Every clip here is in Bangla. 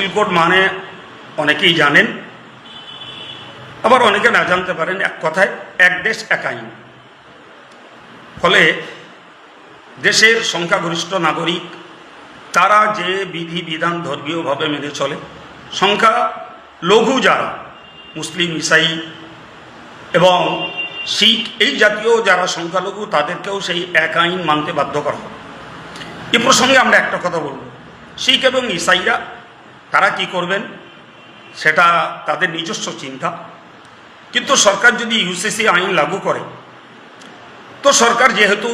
সিভিল কোড মানে অনেকেই জানেন, আবার অনেকে না জানতে পারেন। এক কথায় এক দেশ এক আইন। ফলে দেশের সংখ্যাগরিষ্ঠ নাগরিক তারা যে বিধি বিধান ধর্মীয়ভাবে মেনে চলে, সংখ্যা লঘু যারা মুসলিম, ইসাই এবং শিখ এই জাতীয় যারা সংখ্যালঘু তাদেরকেও সেই এক আইন মানতে বাধ্য করা হবে। এ প্রসঙ্গে আমরা একটা কথা বলব, শিখ এবং ইসাইরা তারা কি করবেন সেটা তাদের নিজস্ব চিন্তা। কিন্তু সরকার যদি ইউসিসি আইন লাগু করে, তো সরকার যেহেতু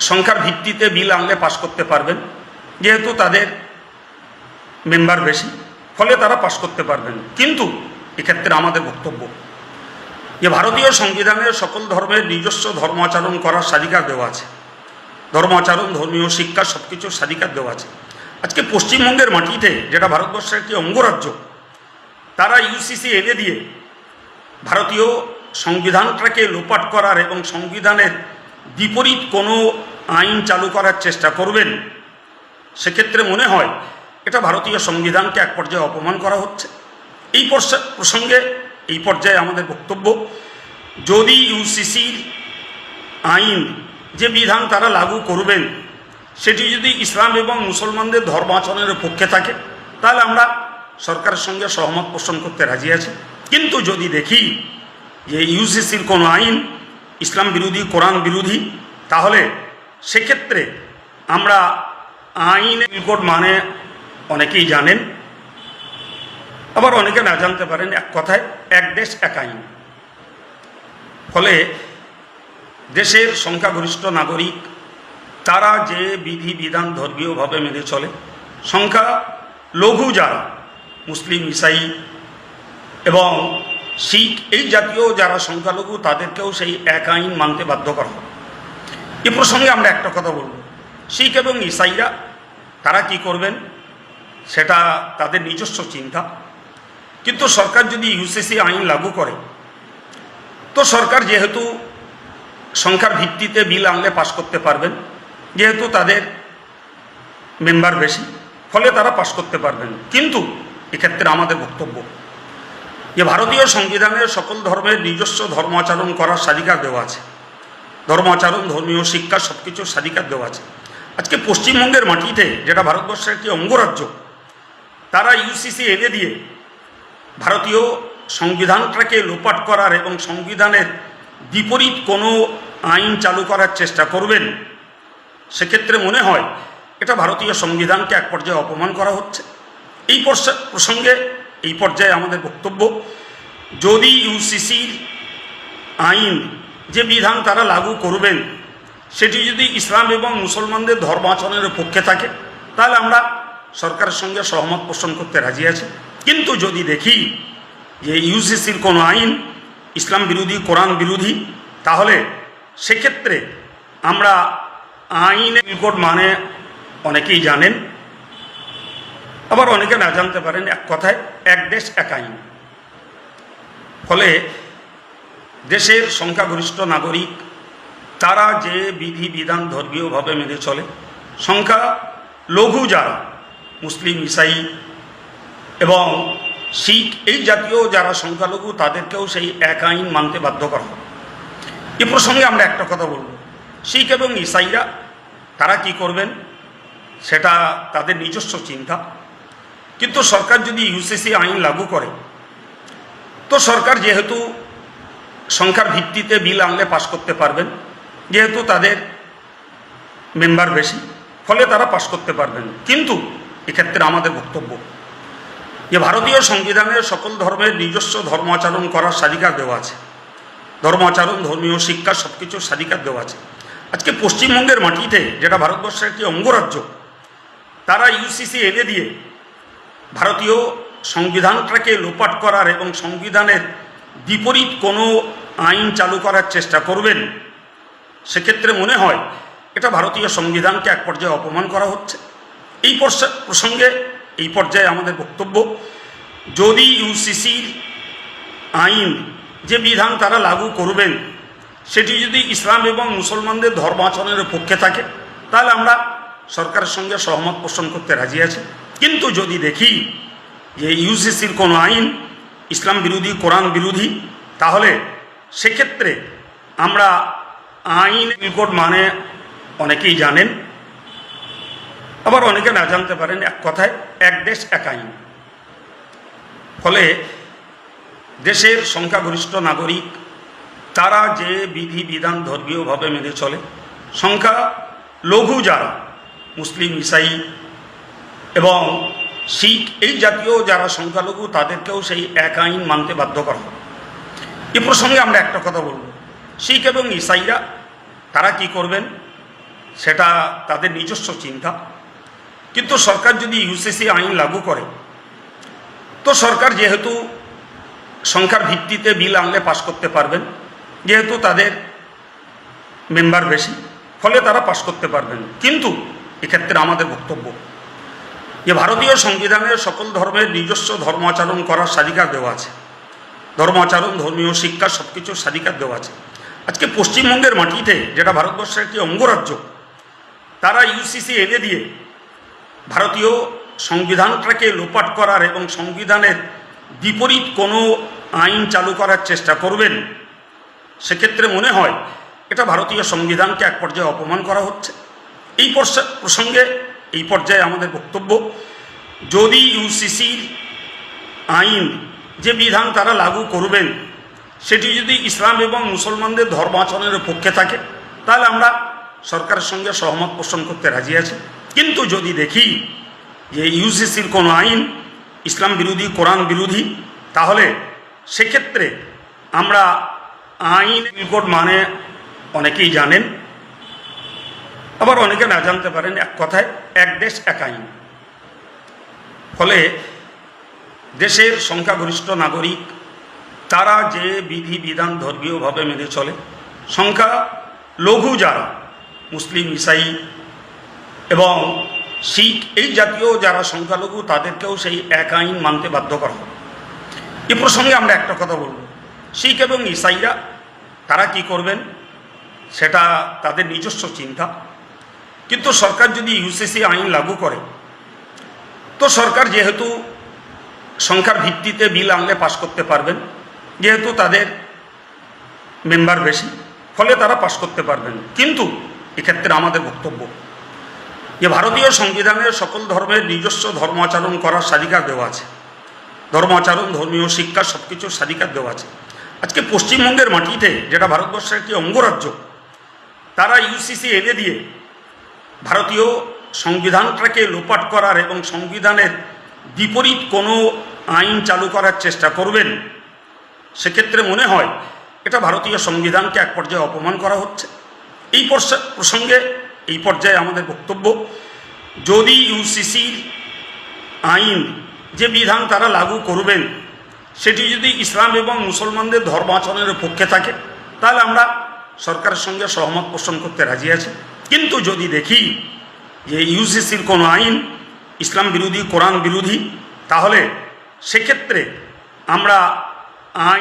সংখ্যার ভিত্তিতে বিল আনলে পাশ করতে পারবেন, যেহেতু তাদের মেম্বার বেশি, ফলে তারা পাশ করতে পারবেন। কিন্তু এক্ষেত্রে আমাদের বক্তব্য যে ভারতীয় সংবিধানের সকল ধর্মের নিজস্ব ধর্ম আচরণ করার স্বাধিকার দেওয়া আছে, ধর্ম আচরণ, ধর্মীয় শিক্ষা সব কিছুর স্বাধিকার দেওয়া আছে। আজকে পশ্চিমবঙ্গের মাটিতে, যেটা ভারতবর্ষের একটি অঙ্গরাজ্য, তারা ইউসিসি এনে দিয়ে ভারতীয় সংবিধানটাকে লোপাট করার এবং সংবিধানের বিপরীত কোনো আইন চালু করার চেষ্টা করবেন, সেক্ষেত্রে মনে হয় এটা ভারতীয় সংবিধানকে এক পর্যায়ে অপমান করা হচ্ছে। এই প্রসঙ্গে এই পর্যায়ে আমাদের বক্তব্য, যদি ইউসিসির আইন যে বিধান তারা লাগু করবেন সেটি যদি ইসলাম এবং মুসলমানদের ধর্মাচরণের পক্ষে থাকে, তাহলে আমরা সরকারের সঙ্গে সহমত পোষণ করতে রাজি আছি। কিন্তু যদি দেখি যে ইউসিসির কোনো আইন ইসলাম বিরোধী, কোরআন বিরোধী, তাহলে সেক্ষেত্রে আমরা আইন কোড মানে অনেকেই জানেন, আবার অনেকে না জানতে পারেন। এক কথায় এক দেশ এক আইন। ফলে দেশের সংখ্যাগরিষ্ঠ নাগরিক তারা যে বিধি বিধান ধর্মীয়ভাবে মেনে চলে, সংখ্যা লঘু যারা মুসলিম, ইসাই এবং শিখ এই জাতীয় যারা সংখ্যালঘু তাদেরকেও সেই এক আইন মানতে বাধ্য করা হবে। এ প্রসঙ্গে আমরা একটা কথা বলব, শিখ এবং ইসাইরা তারা কি করবেন সেটা তাদের নিজস্ব চিন্তা। কিন্তু সরকার যদি ইউসিসি আইন লাগু করে, তো সরকার যেহেতু সংখ্যার ভিত্তিতে বিল আনলে পাশ করতে পারবেন, যেহেতু তাদের মেম্বার বেশি, ফলে তারা পাশ করতে পারবেন। কিন্তু এক্ষেত্রে আমাদের বক্তব্য যে ভারতীয় সংবিধানের সকল ধর্মের নিজস্ব ধর্ম আচরণ করার স্বাধিকার দেওয়া আছে, ধর্ম আচরণ, ধর্মীয় শিক্ষা সব কিছুর স্বাধিকার দেওয়া আছে। আজকে পশ্চিমবঙ্গের মাটিতে, যেটা ভারতবর্ষের একটি অঙ্গরাজ্য, তারা ইউসিসি এনে দিয়ে ভারতীয় সংবিধানটাকে লোপাট করার এবং সংবিধানের বিপরীত কোনো আইন চালু করার চেষ্টা করবেন, সেক্ষেত্রে মনে হয় এটা ভারতীয় সংবিধানকে এক পর্যায়ে অপমান করা হচ্ছে। এই প্রসঙ্গে এই পর্যায়ে আমাদের বক্তব্য, যদি ইউসিসির আইন যে বিধান তারা লাগু করবেন সেটি যদি ইসলাম এবং মুসলমানদের ধর্মাচরণের পক্ষে থাকে, তাহলে আমরা সরকারের সঙ্গে সহমত পোষণ করতে রাজি আছি। কিন্তু যদি দেখি যে ইউসিসির কোনো আইন ইসলাম বিরোধী, কোরআন বিরোধী, তাহলে সেক্ষেত্রে আমরা আইন কোড মানে অনেকেই জানেন, আবার অনেকে না জানতে পারেন। এক কথায় এক দেশ এক আইন। ফলে দেশের সংখ্যাগরিষ্ঠ নাগরিক তারা যে বিধি বিধান ধর্মীয়ভাবে মেনে চলে, সংখ্যা লঘু যারা মুসলিম, ইসাই এবং শিখ এই জাতীয় যারা সংখ্যালঘু তাদেরকেও সেই এক আইন মানতে বাধ্য করা হবে। এ প্রসঙ্গে আমরা একটা কথা বলব, শিখ এবং ইসাইরা তারা কি করবেন সেটা তাদের নিজস্ব চিন্তা। কিন্তু সরকার যদি ইউসিসি আইন লাগু করে, তো সরকার যেহেতু সংখ্যার ভিত্তিতে বিল আনলে পাশ করতে পারবেন, যেহেতু তাদের মেম্বার বেশি, ফলে তারা পাশ করতে পারবেন। কিন্তু এক্ষেত্রে আমাদের বক্তব্য যে ভারতীয় সংবিধানের সকল ধর্মের নিজস্ব ধর্ম আচরণ করার স্বাধিকার দেওয়া আছে, ধর্ম আচরণ, ধর্মীয় শিক্ষা সব কিছুর স্বাধিকার দেওয়া আছে। আজকে পশ্চিমবঙ্গের মাটিতে, যেটা ভারতবর্ষের একটি অঙ্গরাজ্য, তারা ইউসিসি এনে দিয়ে ভারতীয় সংবিধানটাকে লোপাট করার এবং সংবিধানের বিপরীত কোনো আইন চালু করার চেষ্টা করবেন, সেক্ষেত্রে মনে হয় এটা ভারতীয় সংবিধানকে এক পর্যায়ে অপমান করা হচ্ছে। এই প্রসঙ্গে এই পর্যায়ে আমাদের বক্তব্য, যদি ইউসিসির আইন যে বিধান তারা লাগু করবেন সেটি যদি ইসলাম এবং মুসলমানদের ধর্মাচরণের পক্ষে থাকে, তাহলে আমরা সরকারের সঙ্গে সহমত পোষণ করতে রাজি আছি। কিন্তু যদি দেখি যে ইউসিসির কোনো আইন ইসলাম বিরোধী, কোরআন বিরোধী, তাহলে সেক্ষেত্রে আমরা আইন কোড মানে অনেকেই জানেন, আবার অনেকে না জানতে পারেন। এক কথায় এক দেশ এক আইন। ফলে দেশের সংখ্যাগরিষ্ঠ নাগরিক তারা যে বিধি বিধান ধর্মীয়ভাবে মেনে চলে, সংখ্যা লঘু যারা মুসলিম, ইসাই এবং শিখ এই জাতীয় যারা সংখ্যালঘু, তাদেরকেও সেই এক আইন মানতে বাধ্য করা হবে। এ প্রসঙ্গে আমরা একটা কথা বলব, শিখ এবং ইসাইরা তারা কি করবেন সেটা তাদের নিজস্ব চিন্তা। কিন্তু সরকার যদি ইউসিসি আইন লাগু করে, তো সরকার যেহেতু সংখ্যার ভিত্তিতে বিল আনলে পাশ করতে পারবেন, যেহেতু তাদের মেম্বার বেশি, ফলে তারা পাশ করতে পারবেন। কিন্তু এক্ষেত্রে আমাদের বক্তব্য যে ভারতীয় সংবিধানের সকল ধর্মের নিজস্ব ধর্ম আচরণ করার স্বাধিকার দেওয়া আছে, ধর্ম আচরণ, ধর্মীয় শিক্ষা সব কিছুর স্বাধিকার দেওয়া আছে। আজকে পশ্চিমবঙ্গের মাটিতে, যেটা ভারতবর্ষের একটি অঙ্গরাজ্য, তারা ইউসিসি এনে দিয়ে ভারতীয় সংবিধানটাকে লোপাট করার এবং সংবিধানের বিপরীত কোনো আইন চালু করার চেষ্টা করবেন। সেক্ষেত্রে মনে হয় এটা ভারতীয় সংবিধানকে এক পর্যায়ে অপমান করা হচ্ছে। এই প্রসঙ্গে এই পর্যায়ে আমাদের বক্তব্য, যদি ইউসিসির আইন যে বিধান তারা লাগু করবেন সেটি যদি ইসলাম এবং মুসলমানদের ধর্ম আচরণের পক্ষে থাকে, তাহলে আমরা সরকারের সঙ্গে সহমত পোষণ করতে রাজি আছি। কিন্তু যদি দেখি যে ইউসিসির কোনো আইন ইসলাম বিরোধী, কোরআন বিরোধী, তাহলে সেক্ষেত্রে আমরা আইন কোড মানে অনেকেই জানেন, আবার অনেকে না জানতে পারেন। এক কথায় এক দেশ এক আইন। ফলে দেশের সংখ্যাগরিষ্ঠ নাগরিক তারা যে বিধি বিধান ধর্মীয়ভাবে মেনে চলে, সংখ্যা লঘু যারা মুসলিম, ইসাই এবং শিখ এই জাতীয় যারা সংখ্যালঘু, তাদেরকেও সেই এক আইন মানতে বাধ্য করা হবে। এ প্রসঙ্গে আমরা একটা কথা বলব, শিখ এবং ইসাইরা তারা কি করবেন সেটা তাদের নিজস্ব চিন্তা। কিন্তু সরকার যদি ইউসিসি আইন লাগু করে, তো সরকার যেহেতু সংখ্যার ভিত্তিতে বিল আনলে পাশ করতে পারবেন, যেহেতু তাদের মেম্বার বেশি, ফলে তারা পাশ করতে পারবেন। কিন্তু এক্ষেত্রে আমাদের বক্তব্য যে ভারতীয় সংবিধানের সকল ধর্মের নিজস্ব ধর্ম আচরণ করার স্বাধিকার দেওয়া আছে, ধর্ম আচরণ, ধর্মীয় শিক্ষা সব কিছুর স্বাধিকার দেওয়া আছে। আজকে পশ্চিমবঙ্গের মাটিতে, যেটা ভারতবর্ষের একটি অঙ্গরাজ্য, তারা ইউসিসি এনে দিয়ে ভারতীয় সংবিধানটাকে লোপাট করার এবং সংবিধানের বিপরীত কোনো আইন চালু করার চেষ্টা করবেন। সেক্ষেত্রে মনে হয় এটা ভারতীয় সংবিধানকে এক পর্যায়ে অপমান করা হচ্ছে। এই প্রসঙ্গে এই পর্যায়ে আমাদের বক্তব্য, যদি ইউসিসির আইন যে বিধান তারা লাগু করবেন সেটি যদি ইসলাম এবং মুসলমানদের ধর্ম আচরণের পক্ষে থাকে, তাহলে আমরা সরকারের সঙ্গে সহমত পোষণ করতে রাজি আছি। কিন্তু যদি দেখি যে ইউসিসির কোনো আইন ইসলাম বিরোধী, কোরআন বিরোধী, তাহলে সেক্ষেত্রে আমরা আইন